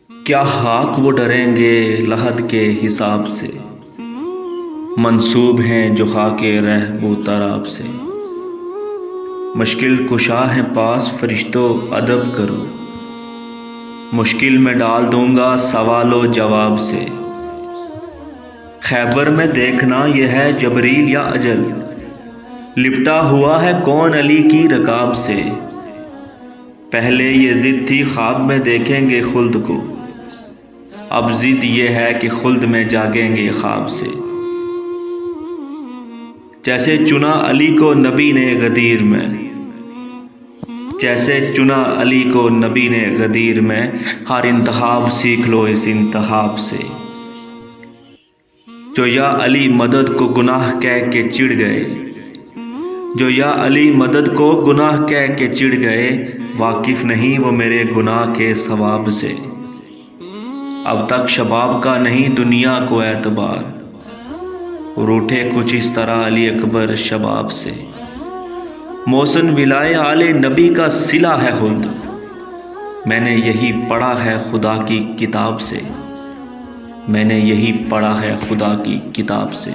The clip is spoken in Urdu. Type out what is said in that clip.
کیا خاک وہ ڈریں گے لحد کے حساب سے، منسوب ہیں جو خاک رہب و تراب سے۔ مشکل کشا ہیں پاس فرشتو ادب کرو، مشکل میں ڈال دوں گا سوال و جواب سے۔ خیبر میں دیکھنا یہ ہے جبریل یا اجل، لپٹا ہوا ہے کون علی کی رکاب سے۔ پہلے یہ ضد تھی خواب میں دیکھیں گے خلد کو، اب ضد یہ ہے کہ خلد میں جاگیں گے خواب سے۔ جیسے چنا علی کو نبی نے غدیر میں، جیسے چنا علی کو نبی نے غدیر میں، ہر انتخاب سیکھ لو اس انتخاب سے۔ جو یا علی مدد کو گناہ کہہ کے چڑ گئے، جو یا علی مدد کو گناہ کہہ کے چڑ گئے، واقف نہیں وہ میرے گناہ کے ثواب سے۔ اب تک شباب کا نہیں دنیا کو اعتبار، روٹھے کچھ اس طرح علی اکبر شباب سے۔ محسن ولائے آل نبی کا صلہ ہے خلد، میں نے یہی پڑھا ہے خدا کی کتاب سے، میں نے یہی پڑھا ہے خدا کی کتاب سے۔